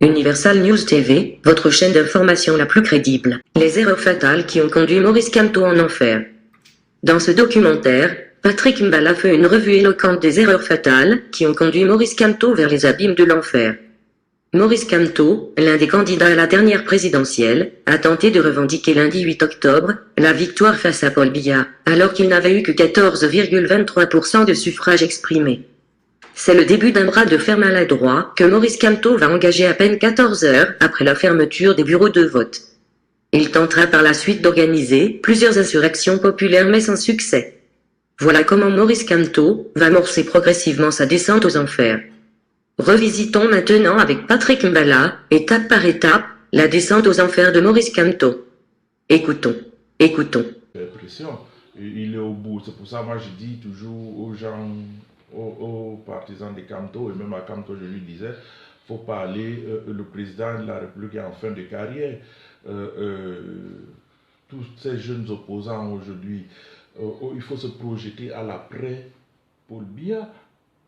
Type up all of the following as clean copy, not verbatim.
Universal News TV, votre chaîne d'information la plus crédible. Les erreurs fatales qui ont conduit Maurice Kamto en enfer. Dans ce documentaire, Patrick Mbala fait une revue éloquente des erreurs fatales qui ont conduit Maurice Kamto vers les abîmes de l'enfer. Maurice Kamto, l'un des candidats à la dernière présidentielle, a tenté de revendiquer lundi 8 octobre la victoire face à Paul Biya, alors qu'il n'avait eu que 14,23% de suffrages exprimés. C'est le début d'un bras de fer maladroit que Maurice Kamto va engager à peine 14 heures après la fermeture des bureaux de vote. Il tentera par la suite d'organiser plusieurs insurrections populaires mais sans succès. Voilà comment Maurice Kamto va amorcer progressivement sa descente aux enfers. Revisitons maintenant avec Patrick Mbala, étape par étape, la descente aux enfers de Maurice Kamto. Écoutons. Pression. Il est au bout. C'est pour ça, moi, je dis toujours aux gens, aux partisans de Kamto, et même à Kamto, je lui disais, faut pas aller, le président de la République est en fin de carrière. Tous ces jeunes opposants aujourd'hui, il faut se projeter à l'après Paul Biya.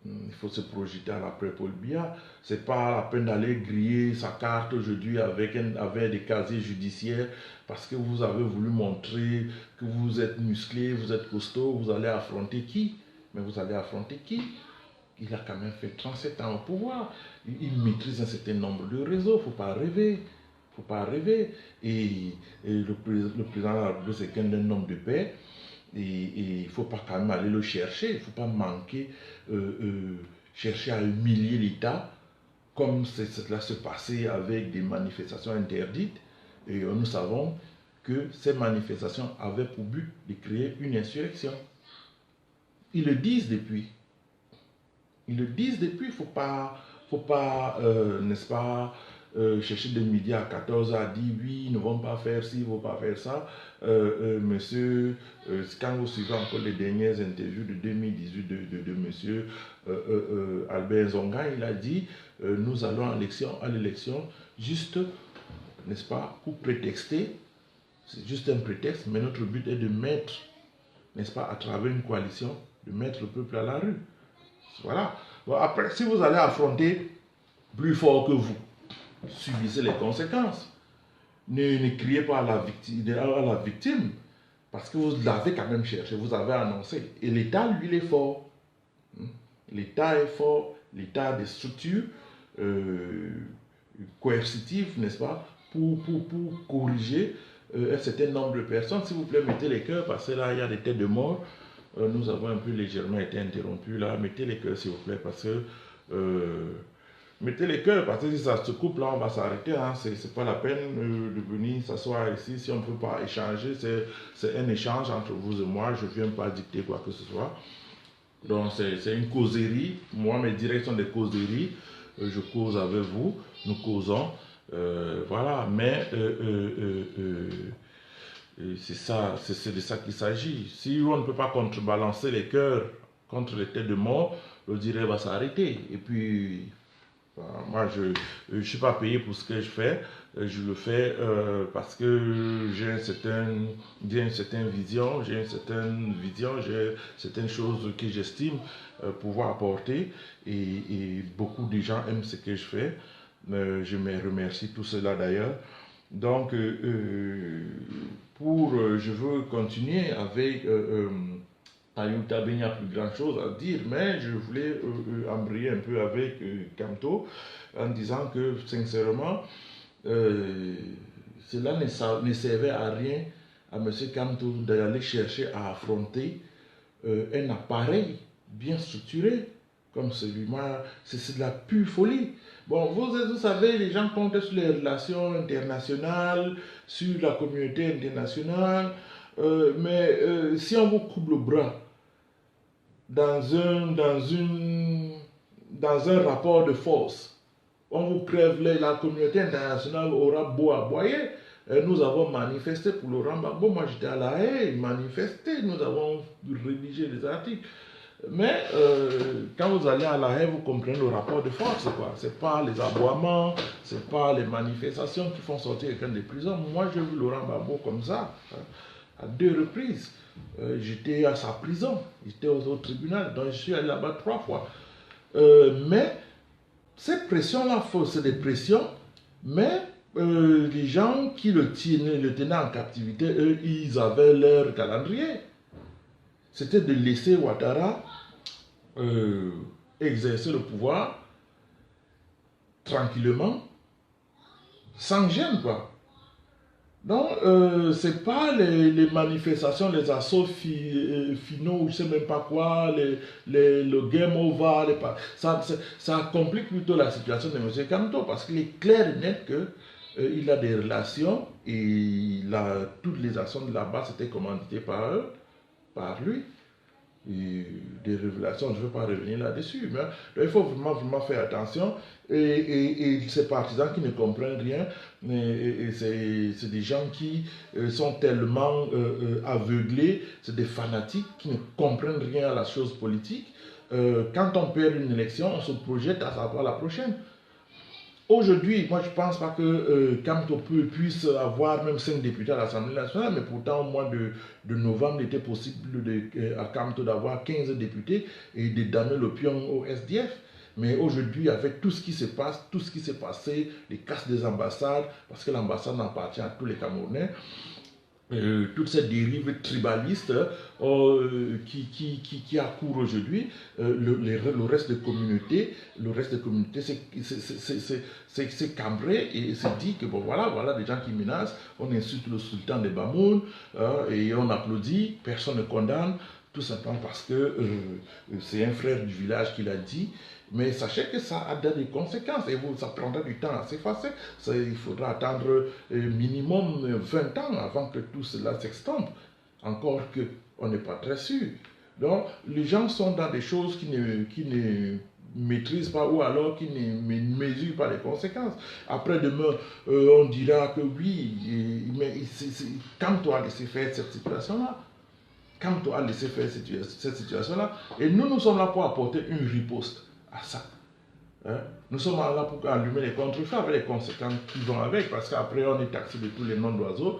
Il faut se projeter à l'après Paul Biya. C'est pas la peine d'aller griller sa carte aujourd'hui avec des casiers judiciaires parce que vous avez voulu montrer que vous êtes musclé, vous êtes costaud, vous allez affronter qui? Mais vous allez affronter qui? Il a quand même fait 37 ans au pouvoir. Il maîtrise un certain nombre de réseaux. Faut pas rêver. Faut pas rêver. Et le président de la République, c'est qu'un homme de paix. Et il ne faut pas quand même aller le chercher. Il ne faut pas manquer, chercher à humilier l'État, comme cela se passait avec des manifestations interdites. Et nous savons que ces manifestations avaient pour but de créer une insurrection. Ils le disent depuis. Ils le disent depuis. Il ne faut pas, n'est-ce pas, chercher de midi à 14h à dire oui, ils ne vont pas faire ci, ils ne vont pas faire ça. Monsieur, quand vous suivez encore les dernières interviews de 2018 de monsieur Albert Zonga, il a dit nous allons à l'élection juste, n'est-ce pas, pour prétexter, c'est juste un prétexte, mais notre but est de mettre, n'est-ce pas, à travers une coalition, de mettre le peuple à la rue. Voilà. Bon, après, si vous allez affronter plus fort que vous, subissez les conséquences. Ne criez pas à la victime, parce que vous l'avez quand même cherché, vous avez annoncé. Et l'État, lui, il est fort. L'État est fort, l'État a des structures coercitives, n'est-ce pas, pour corriger un certain nombre de personnes. S'il vous plaît, mettez les cœurs, parce que là, il y a des têtes de mort. Nous avons un peu légèrement été interrompus là. Mettez les cœurs, s'il vous plaît, parce que... mettez les cœurs, parce que si ça se coupe là, on va s'arrêter. Hein. C'est pas la peine de venir s'asseoir ici. Si on ne peut pas échanger, c'est un échange entre vous et moi. Je ne viens pas dicter quoi que ce soit. Donc c'est une causerie. Moi, mes directs sont des causeries. Je cause avec vous. Nous causons. Voilà. Mais c'est ça, c'est de ça qu'il s'agit. Si on ne peut pas contrebalancer les cœurs contre les têtes de mort, le direct va s'arrêter. Et puis... moi, je ne suis pas payé pour ce que je fais. Je le fais parce que j'ai une certaine vision, j'ai certaines choses que j'estime pouvoir apporter. Et beaucoup de gens aiment ce que je fais. Je me remercie tout cela d'ailleurs. Donc, je veux continuer avec... Ayouta Ben, il n'y a plus grand chose à dire, mais je voulais embrayer un peu avec Kamto en disant que sincèrement, cela ne servait à rien à M. Kamto d'aller chercher à affronter un appareil bien structuré comme celui-là. C'est de la pure folie. Bon, vous savez, les gens comptent sur les relations internationales, sur la communauté internationale, mais si on vous coupe le bras dans un rapport de force, on vous crève la communauté internationale aura beau aboyer. Nous avons manifesté pour Laurent Gbagbo. Moi j'étais à La Haye, manifesté, nous avons rédigé des articles. Mais quand vous allez à La Haye, vous comprenez le rapport de force, quoi. C'est pas les aboiements, c'est pas les manifestations qui font sortir quelqu'un de prison. Moi j'ai vu Laurent Gbagbo comme ça, à 2 reprises. J'étais à sa prison, j'étais au tribunal, donc je suis allé là-bas 3 fois. Mais ces pressions-là, c'est des pressions Mais les gens qui le tenaient en captivité, eux, ils avaient leur calendrier. C'était de laisser Ouattara exercer le pouvoir tranquillement, sans gêne, quoi. Donc, c'est pas les manifestations, les assauts finaux, ou je sais même pas quoi, le game over, ça complique plutôt la situation de M. Kamto, parce qu'il est clair et net que il a des relations et toutes les actions de la base étaient commanditées par eux, par lui. Et des révélations, je ne veux pas revenir là-dessus, mais il faut vraiment faire attention. Et ces partisans qui ne comprennent rien, c'est des gens qui sont tellement aveuglés, c'est des fanatiques qui ne comprennent rien à la chose politique. Quand on perd une élection, on se projette à savoir la prochaine. Aujourd'hui, moi je ne pense pas que Kamto puisse avoir même 5 députés à l'Assemblée nationale, mais pourtant au mois de novembre, il était possible à Kamto d'avoir 15 députés et de damer le pion au SDF. Mais aujourd'hui, avec tout ce qui se passe, tout ce qui s'est passé, les casses des ambassades, parce que l'ambassade appartient à tous les Camerounais, toute cette dérive tribaliste qui accourt aujourd'hui, le reste des communautés, c'est cambré et se dit que bon voilà des gens qui menacent, on insulte le sultan de Bamoun et on applaudit, personne ne condamne, tout simplement parce que c'est un frère du village qui l'a dit. Mais sachez que ça a des conséquences et ça prendra du temps à s'effacer. Il faudra attendre minimum 20 ans avant que tout cela s'extompe. Encore qu'on n'est pas très sûr. Donc, les gens sont dans des choses qui ne maîtrisent pas ou alors qui ne mesurent pas les conséquences. Après demain, on dira que oui, mais quand tu as laissé faire cette situation-là, quand tu as laissé faire cette situation-là, et nous sommes là pour apporter une riposte à ça. Hein? Nous sommes là pour allumer les contre-feux avec les conséquences qui vont avec, parce qu'après on est taxé de tous les noms d'oiseaux,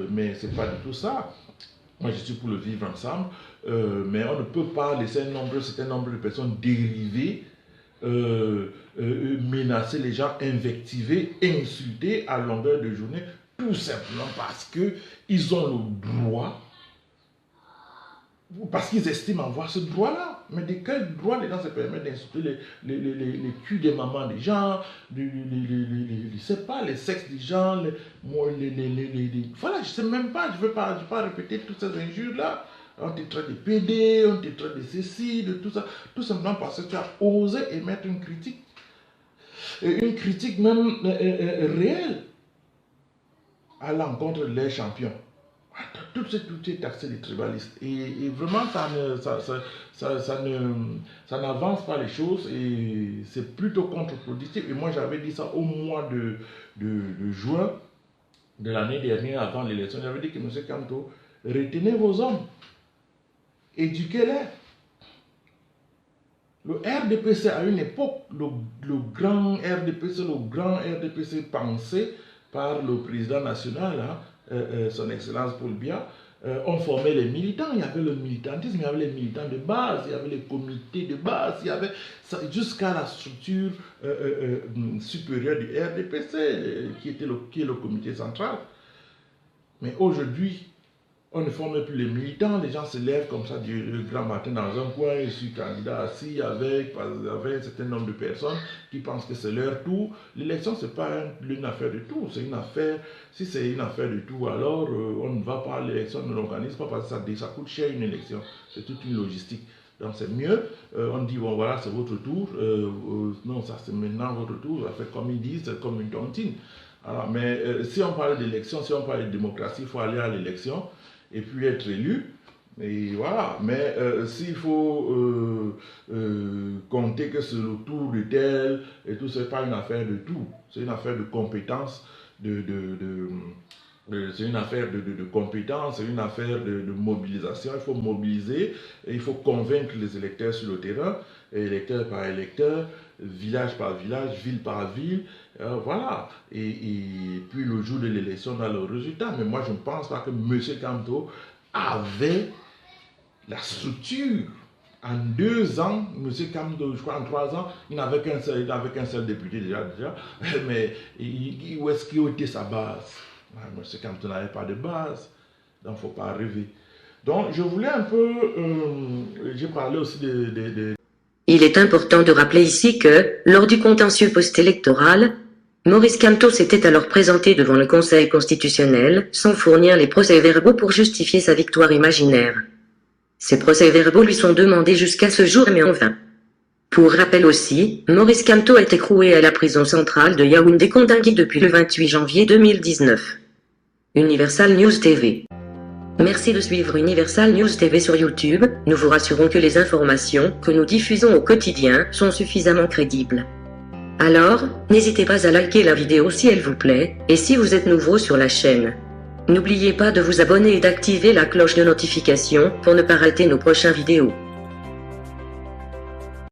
mais c'est pas du tout ça. Moi je suis pour le vivre ensemble, mais on ne peut pas laisser un certain nombre de personnes dériver, menacer les gens, invectiver, insulter à longueur de journée, tout simplement parce qu'ils ont le droit, parce qu'ils estiment avoir ce droit-là. Mais de quel droit les gens se permettent d'insulter les culs des mamans des gens, je sais pas, les sexes des gens, voilà, je sais même pas, je ne vais pas répéter toutes ces injures-là. On te traite de PD, on te traite de ceci, de tout ça, tout simplement parce que tu as osé émettre une critique même réelle à l'encontre de leurs champions. Tout est taxé des tribalistes. Et vraiment, ça n'avance pas les choses et c'est plutôt contre-productif. Et moi, j'avais dit ça au mois de juin de l'année dernière, avant l'élection. J'avais dit que M. Kamto, retenez vos hommes, éduquez-les. Le RDPC, à une époque, le grand RDPC pensé par le président national, son Excellence Paul Biya, on formait les militants. Il y avait le militantisme, il y avait les militants de base, il y avait les comités de base, il y avait jusqu'à la structure supérieure du RDPC, qui est le comité central. Mais aujourd'hui, on ne forme plus les militants, les gens se lèvent comme ça du grand matin dans un coin, je suis candidat assis avec un certain nombre de personnes qui pensent que c'est leur tour. L'élection, ce n'est pas une affaire de tour, c'est une affaire, si c'est une affaire de tour, alors on ne va pas à l'élection, on ne l'organise pas parce que ça coûte cher une élection, c'est toute une logistique. Donc c'est mieux, on dit bon voilà c'est votre tour, non ça c'est maintenant votre tour, ça fait comme ils disent, c'est comme une tontine. Alors, mais si on parle d'élection, si on parle de démocratie, il faut aller à l'élection et puis être élu. Et voilà, mais s'il faut compter que c'est le tour de tel et tout, c'est pas une affaire de tout, c'est une affaire de compétence, c'est une affaire de compétence, c'est une affaire de mobilisation. Il faut mobiliser et il faut convaincre les électeurs sur le terrain, électeur par électeur, village par village, ville par ville. Voilà. Et puis le jour de l'élection, on a le résultat. Mais moi, je ne pense pas que M. Kamto avait la structure En 2 ans, M. Kamto, je crois en 3 ans, il n'avait qu'un seul député déjà. Mais où est-ce qu'il était sa base? M. Kamto n'avait pas de base. Donc, il ne faut pas rêver. Donc, je voulais un peu... j'ai parlé aussi de... Il est important de rappeler ici que, lors du contentieux post-électoral, Maurice Kamto s'était alors présenté devant le Conseil constitutionnel, sans fournir les procès-verbaux pour justifier sa victoire imaginaire. Ces procès-verbaux lui sont demandés jusqu'à ce jour mais en vain. Pour rappel aussi, Maurice Kamto est écroué à la prison centrale de Yaoundé-Kondangui depuis le 28 janvier 2019. Universal News TV. Merci de suivre Universal News TV sur YouTube, nous vous rassurons que les informations que nous diffusons au quotidien sont suffisamment crédibles. Alors, n'hésitez pas à liker la vidéo si elle vous plaît, et si vous êtes nouveau sur la chaîne. N'oubliez pas de vous abonner et d'activer la cloche de notification pour ne pas rater nos prochaines vidéos.